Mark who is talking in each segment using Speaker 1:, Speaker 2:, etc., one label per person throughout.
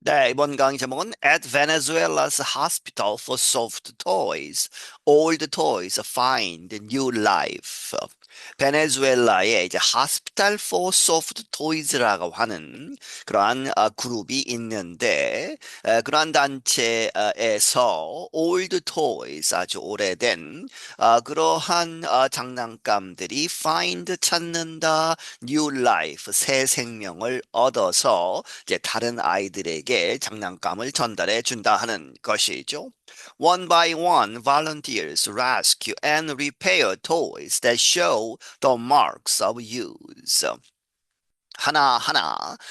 Speaker 1: 네, 이번 강의 제목은 At Venezuela's Hospital for Soft Toys, Old Toys Find New Life. 베네수엘라에 이제 Hospital for Soft Toys라고 하는 그러한 그룹이 있는데 그러한 단체에서 Old Toys 아주 오래된 그러한 장난감들이 find 찾는다, New Life 새 생명을 얻어서 이제 다른 아이들에게 장난감을 전달해 준다 하는 것이죠. One by one, volunteers rescue and repair toys that show the marks of use.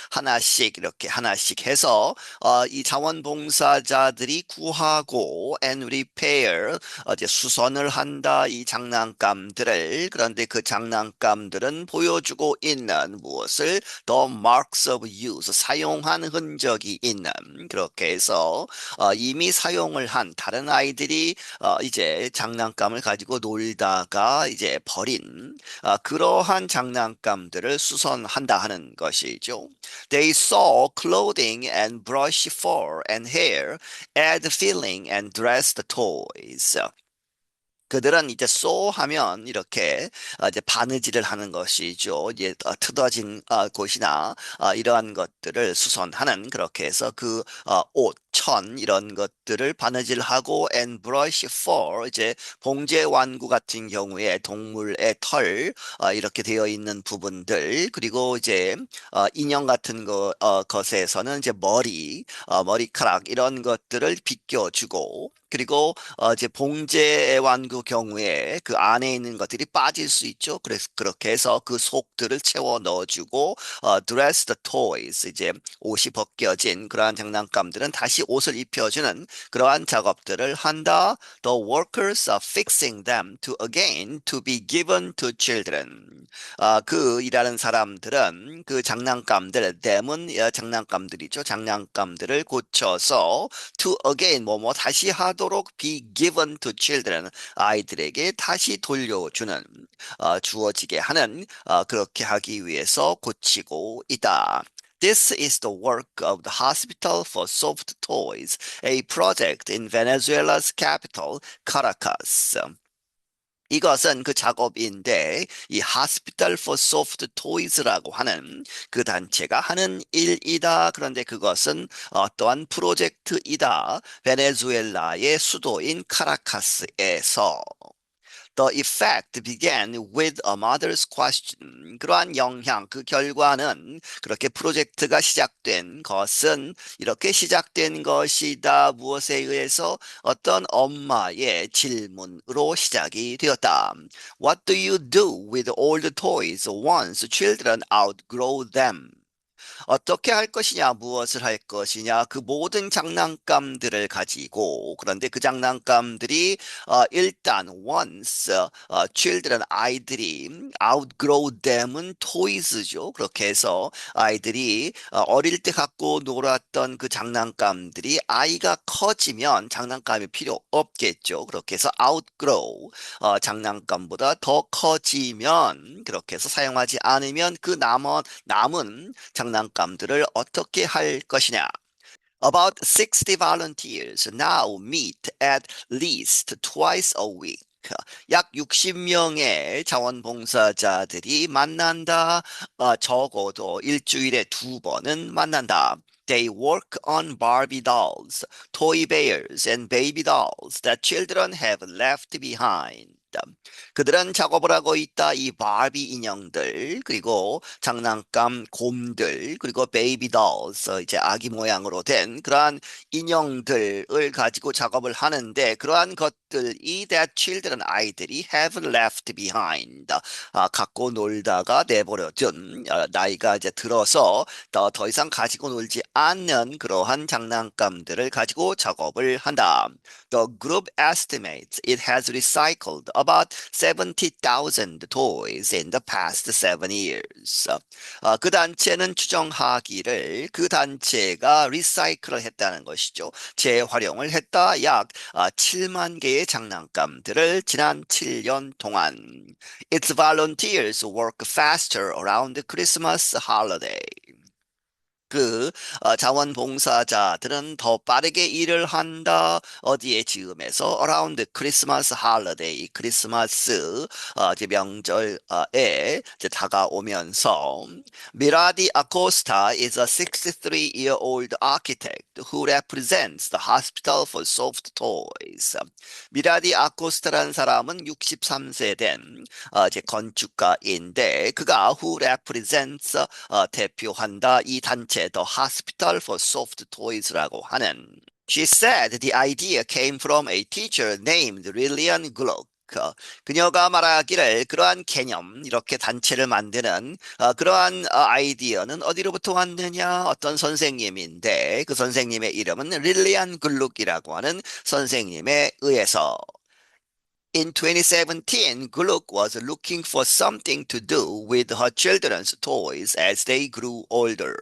Speaker 1: 하나씩 이렇게 하나씩 해서 이 자원봉사자들이 구하고 and repair 이제 수선을 한다 이 장난감들을. 그런데 그 장난감들은 보여주고 있는 무엇을 the marks of use 사용한 흔적이 있는. 그렇게 해서 이미 사용을 한 다른 아이들이 이제 장난감을 가지고 놀다가 이제 버린 그러한 장난감들을 수선한다 하는 것이죠. They saw clothing and brush fur and hair, add filling and dress the toys. 그들은 이제 하면 이렇게 이제 바느질을 하는 것이죠. 이제 트어진 곳이나 이러한 것들을 수선하는 그렇게 해서 그 옷, 천 이런 것들을 바느질하고 and brush fur 이제 봉제 완구 같은 경우에 동물의 털 이렇게 되어 있는 부분들 그리고 이제 인형 같은 것에서는 이제 머리카락 이런 것들을 빗겨주고 그리고 이제 봉제 완구 경우에 그 안에 있는 것들이 빠질 수 있죠. 그래서 그렇게 해서 그 속들을 채워 넣어주고 dress the toys 이제 옷이 벗겨진 그러한 장난감들은 다시 옷을 입혀주는 그러한 작업들을 한다. The workers are fixing them to again to be given to children. 그 일하는 사람들은 그 장난감들, them은 장난감들이죠. 장난감들을 고쳐서 to again 뭐뭐 다시 하도록 be given to children 아이들에게 다시 돌려주는 주어지게 하는 그렇게 하기 위해서 고치고 있다. This is the work of the Hospital for Soft Toys, a project in Venezuela's capital, Caracas. 이것은 그 작업인데 이 Hospital for Soft Toys라고 하는 그 단체가 하는 일이다. 그런데 그것은 어떠한 프로젝트이다. 베네수엘라의 수도인 카라카스에서. The effect began with a mother's question. 그러한 영향, 그 결과는 그렇게 프로젝트가 시작된 것은 이렇게 시작된 것이다. 무엇에 의해서 어떤 엄마의 질문으로 시작이 되었다. What do you do with all the toys once children outgrow them? 어떻게 할 것이냐, 무엇을 할 것이냐, 그 모든 장난감들을 가지고, 그런데 그 장난감들이, 일단, once, children, 아이들이, outgrow them은 toys죠. 그렇게 해서 아이들이 어릴 때 갖고 놀았던 그 장난감들이 아이가 커지면 장난감이 필요 없겠죠. 그렇게 해서 outgrow, 장난감보다 더 커지면, 그렇게 해서 사용하지 않으면 그 남은 장난감들을 어떻게 할 것이냐. About 60 volunteers now meet at least twice a week. 약 60명의 자원봉사자들이 만난다. 적어도 일주일에 두 번은 만난다. They work on Barbie dolls, toy bears, and baby dolls that children have left behind. 그들은 작업을 하고 있다. 이 바비 인형들, 그리고 장난감 곰들, 그리고 베이비 dolls, 이제 아기 모양으로 된 그러한 인형들을 가지고 작업을 하는데 그러한 것들이 that children 아이들이 have left behind 갖고 놀다가 내버려둔 나이가 이제 들어서 더 이상 가지고 놀지 않는 그러한 장난감들을 가지고 작업을 한다. The group estimates it has recycled about 70,000 toys in the past 7 years. 그 단체는 추정하기를 그 단체가 리사이클을 했다는 것이죠. 재활용을 했다. 약 7만 개의 장난감들을 지난 7년 동안. Its volunteers work faster around the Christmas holiday. 그 자원봉사자들은 더 빠르게 일을 한다. 어디에 즈음에서 around Christmas holiday, 크리스마스 이제 명절에 이제 다가오면서 미라디 아코스타 is a 63-year-old architect who represents the Hospital for Soft Toys. 미라디 아코스타라는 사람은 63세 된 이제 건축가인데 그가 who represents 대표한다 이 단체 The Hospital for Soft Toys라고 하는 She said the idea came from a teacher named Lillian Gluck. 그녀가 말하기를 그러한 개념, 이렇게 단체를 만드는 그러한 아이디어는 어디로부터 왔느냐? 어떤 선생님인데 그 선생님의 이름은 릴리안 글룩이라고 하는 선생님에 의해서 In 2017, Gluck was looking for something to do with her children's toys as they grew older.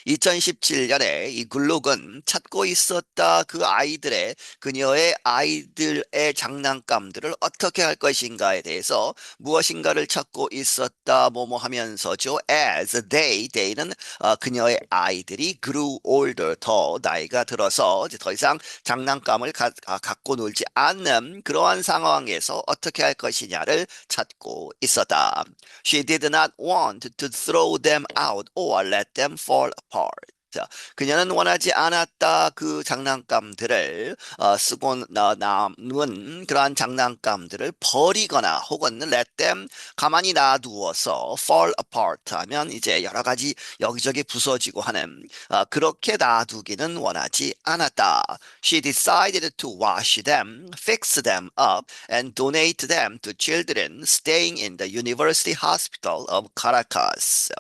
Speaker 1: 2017년에 이 글룩은 찾고 있었다 그 아이들의 그녀의 아이들의 장난감들을 어떻게 할 것인가에 대해서 무엇인가를 찾고 있었다 뭐뭐 하면서죠. As they는 그녀의 아이들이 grew older 더 나이가 들어서 이제 더 이상 장난감을 갖고 놀지 않는 그러한 상황에서 어떻게 할 것이냐를 찾고 있었다. She did not want to throw them out or let them fall apart. 자, 그녀는 원하지 않았다 그 장난감들을 쓰고 남은 그러한 장난감들을 버리거나 혹은 let them 가만히 놔두어서 fall apart 하면 이제 여러 가지 여기저기 부서지고 하는 그렇게 놔두기는 원하지 않았다. She decided to wash them, fix them up, and donate them to children staying in the University Hospital of Caracas.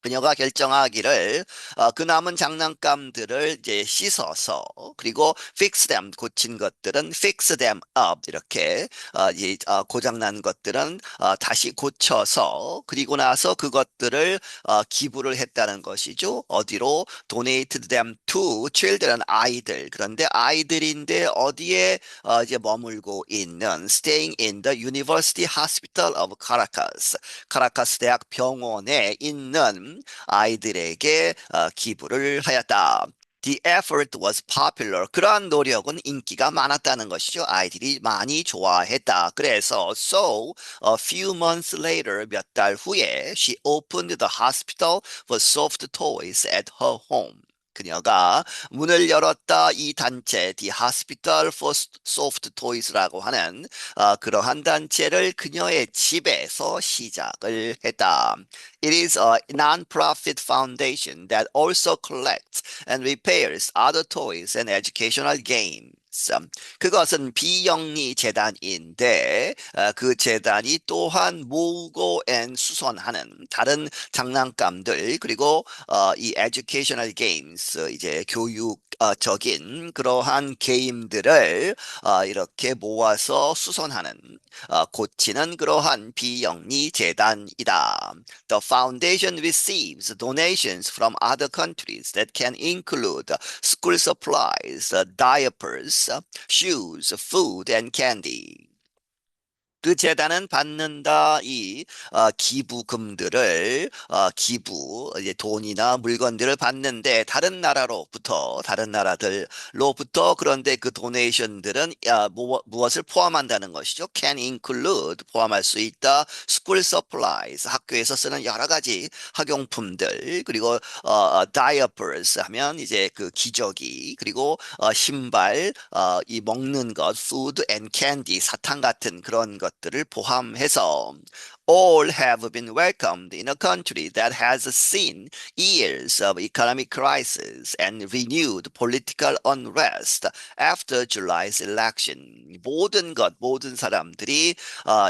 Speaker 1: 그녀가 결정하기를 그 남은 장난감들을 이제 씻어서 그리고 fix them 고친 것들은 fix them up 이렇게 고장난 것들은 다시 고쳐서 그리고 나서 그것들을 기부를 했다는 것이죠. 어디로 donate them to children 아이들 그런데 아이들인데 어디에 이제 머물고 있는 staying in the University Hospital of Caracas 카라카스 대학 병원에 있는 아이들에게 기부를 하였다. The effort was popular. 그러한 노력은 인기가 많았다는 것이죠. 아이들이 많이 좋아했다. 그래서 so a few months later 몇 달 후에 she opened the hospital for soft toys at her home. 그녀가 문을 열었다 이 단체 The Hospital for Soft Toys라고 하는 그러한 단체를 그녀의 집에서 시작을 했다. It is a non-profit foundation that also collects and repairs other toys and educational games. 그것은 비영리 재단인데 그 재단이 또한 모으고 수선하는 다른 장난감들 그리고 이 educational games 이제 교육적인 그러한 게임들을 이렇게 모아서 수선하는 고치는 그러한 비영리 재단이다. The foundation receives donations from other countries that can include school supplies, diapers, shoes, food, and candy. 그 재단은 받는다 이 기부금들을 기부 이제 돈이나 물건들을 받는데 다른 나라들로부터 그런데 그 도네이션들은 무엇을 포함한다는 것이죠? Can include 포함할 수 있다. School supplies 학교에서 쓰는 여러 가지 학용품들 그리고 diapers 하면 이제 그 기저귀 그리고 신발 이 먹는 것 food and candy 사탕 같은 그런 것들을 포함해서 all have been welcomed in a country that has seen years of economic crisis and renewed political unrest after July's election. 모든 사람들이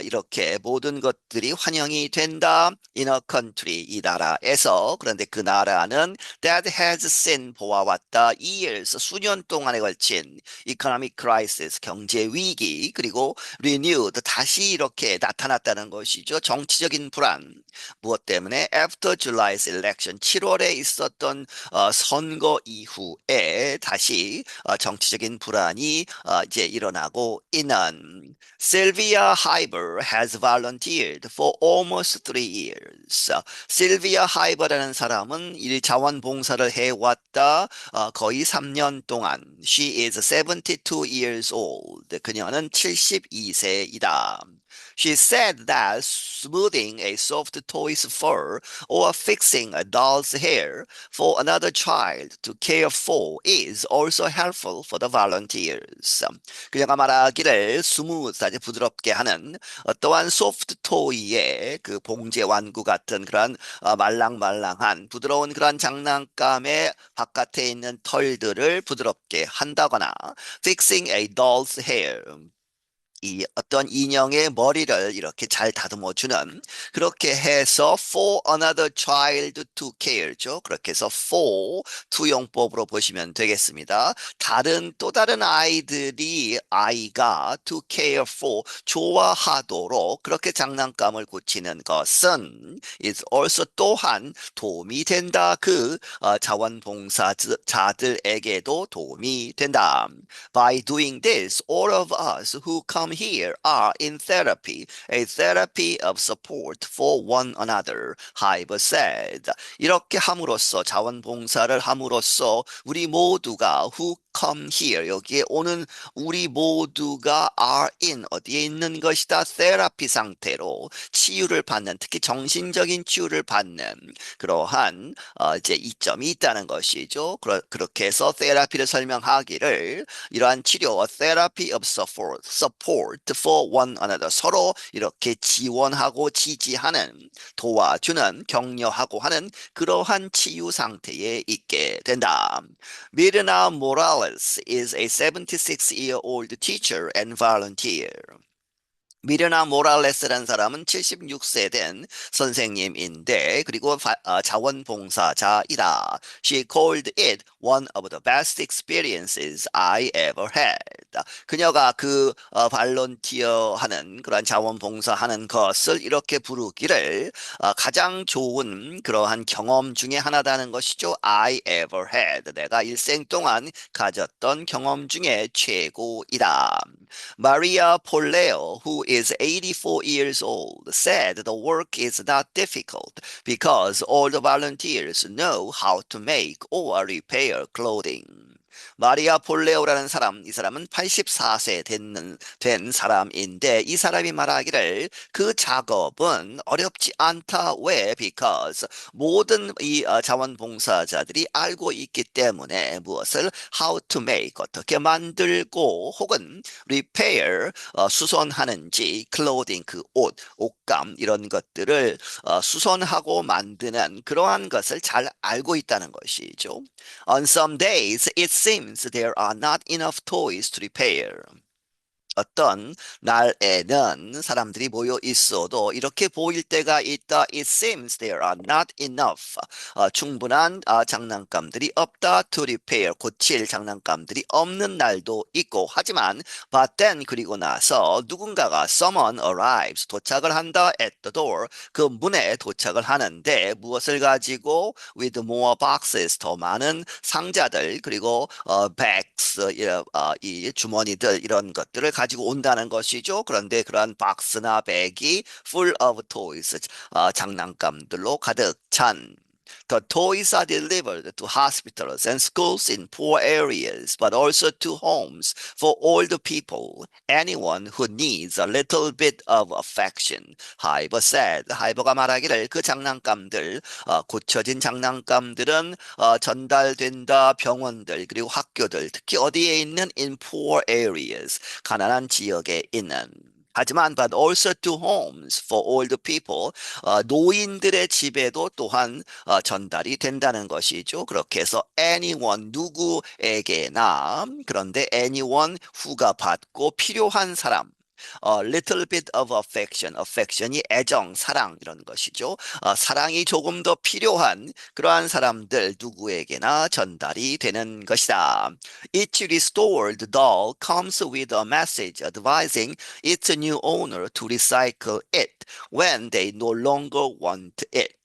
Speaker 1: 이렇게 모든 것들이 환영이 된다. In a country, 이 나라에서 그런데 그 나라는 that has seen 보아왔다. years, 수년 동안에 걸친 economic crisis, 경제 위기 그리고 renewed, 다시 이렇게 나타났다는 것이죠. 정치적인 불안. 무엇 때문에? After July's election, 7월에 있었던 선거 이후에 다시 정치적인 불안이 이제 일어나고 있는. Sylvia Hyber has volunteered for almost 3 years. 실비아 하이버라는 사람은 일 자원봉사를 해왔다. 거의 3년 동안. She is 72 years old. 그녀는 72세이다. She said that smoothing a soft toy's fur or fixing a doll's hair for another child to care for is also helpful for the volunteers. 그녀가 말하기를 스무스하게 부드럽게 하는 어떠한 소프트 토이의 그 봉제 완구 같은 그런 말랑말랑한 부드러운 그런 장난감의 바깥에 있는 털들을 부드럽게 한다거나 fixing a doll's hair 이 어떤 인형의 머리를 이렇게 잘 다듬어주는 그렇게 해서 for another child to care죠. 그렇게 해서 for 투용법으로 보시면 되겠습니다. 또 다른 아이가 to care for 좋아하도록 그렇게 장난감을 고치는 것은 is also 또한 도움이 된다. 그 자원봉사자들에게도 도움이 된다. By doing this, all of us who come here are in therapy, a therapy of support for one another, Hyber said. 이렇게 함으로써 자원봉사를 함으로써 우리 모두가 who come here 여기에 오는 우리 모두가 are in 어디에 있는 것이다 테라피 상태로 치유를 받는 특히 정신적인 치유를 받는 그러한 이제 이점이 있다는 것이죠. 그렇게 해서 테라피를 설명하기를 이러한 치료 therapy of support for one another 서로 이렇게 지원하고 지지하는 도와주는 격려하고 하는 그러한 치유 상태에 있게 된다. 미르나 Morales is a 76-year-old teacher and volunteer. 미르나 모랄레스라는 사람은 76세 된 선생님인데 그리고 자원봉사자이다. She called it one of the best experiences I ever had. 그녀가 그 발런티어하는 그런 자원봉사하는 것을 이렇게 부르기를 가장 좋은 그러한 경험 중에 하나다는 것이죠. I ever had. 내가 일생 동안 가졌던 경험 중에 최고이다. Maria Polleo, who is 84 years old, said the work is not difficult because all the volunteers know how to make or repair clothing. 마리아 폴레오라는 사람, 이 사람은 84세 된 사람인데 이 사람이 말하기를 그 작업은 어렵지 않다. 왜? Because 모든 이 자원봉사자들이 알고 있기 때문에 무엇을 how to make 어떻게 만들고 혹은 repair 수선하는지 clothing 그 옷감 이런 것들을 수선하고 만드는 그러한 것을 잘 알고 있다는 것이죠. On some days, it seems there are not enough toys to repair. 어떤 날에는 사람들이 모여 있어도 이렇게 보일 때가 있다. It seems there are not enough. 충분한 장난감들이 없다. To repair. 고칠 장난감들이 없는 날도 있고 하지만 but then 그리고 나서 누군가가 someone arrives. 도착을 한다. At the door. 그 문에 도착을 하는데 무엇을 가지고 with more boxes. 더 많은 상자들 그리고 bags 이 주머니들 이런 것들을 가지고 온다는 것이죠. 그런데 그러한 박스나 백이 full of toys, 장난감들로 가득 찬 The toys are delivered to hospitals and schools in poor areas, but also to homes for older people, anyone who needs a little bit of affection. 하이버 said. 하이버가 말하기를 그 장난감들, 고쳐진 장난감들은 전달된다 병원들 그리고 학교들, 특히 어디에 있는 in poor areas, 가난한 지역에 있는. 하지만 but also to homes for older people 노인들의 집에도 또한 전달이 된다는 것이죠. 그렇게 해서 anyone 누구에게나 그런데 anyone who가 받고 필요한 사람 little bit of affection. affection이 애정, 사랑 이런 것이죠. 사랑이 조금 더 필요한 그러한 사람들 누구에게나 전달이 되는 것이다. Each restored doll comes with a message advising its new owner to recycle it when they no longer want it.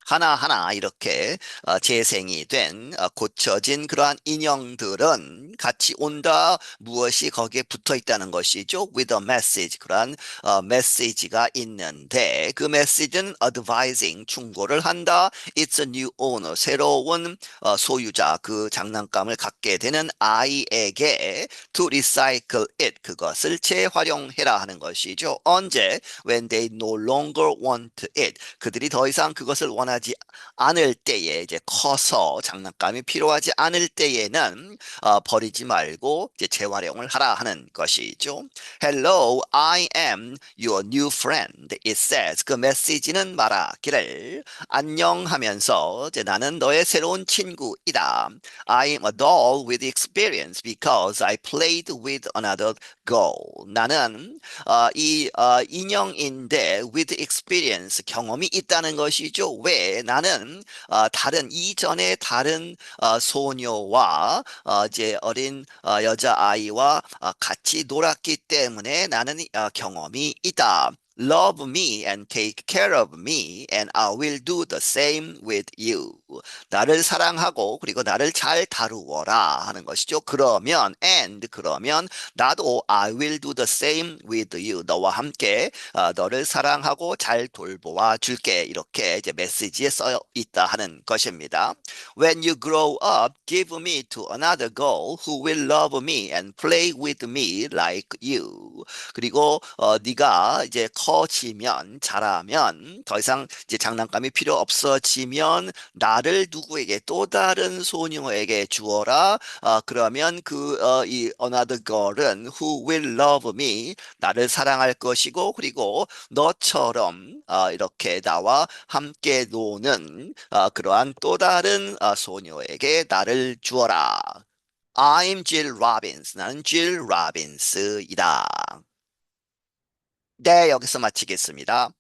Speaker 1: 하나하나 이렇게 재생이 된 고쳐진 그러한 인형들은 같이 온다. 무엇이 거기에 붙어 있다는 것이죠. With a message. 그러한 메시지가 있는데 그 메시지는 advising 충고를 한다. It's a new owner. 새로운 소유자 그 장난감을 갖게 되는 아이에게 to recycle it. 그것을 재활용해라 하는 것이죠. 언제? When they no longer want it. 그들이 더 이상 그것을 원하지 않을 때에 이제 커서 장난감이 필요하지 않을 때에는 버리지 말고 이제 재활용을 하라 하는 것이죠. Hello, I am your new friend. It says 그 메시지는 말하기를 안녕하면서 이제 나는 너의 새로운 친구이다. I'm a doll with experience because I played with another doll. 나는 이 인형인데 with experience 경험이 있다는 것이죠. 왜? 나는 다른 이전에 다른 소녀와 이제 어린 여자아이와 같이 놀았기 때문에 나는 경험이 있다. Love me and take care of me, and I will do the same with you. 나를 사랑하고 그리고 나를 잘 다루어라 하는 것이죠. 그러면 나도 I will do the same with you. 너와 함께 너를 사랑하고 잘 돌보아 줄게. 이렇게 이제 메시지에 써 있다 하는 것입니다. When you grow up, give me to another girl who will love me and play with me like you. 그리고 네가 이제 커지면 자라면 더 이상 이제 장난감이 필요 없어지면 나를 누구에게 또 다른 소녀에게 주어라. 그러면 이 another girl은 who will love me 나를 사랑할 것이고 그리고 너처럼 이렇게 나와 함께 노는 그러한 또 다른 소녀에게 나를 주어라. I'm Jill Robbins. 나는 Jill Robbins이다. 네, 여기서 마치겠습니다.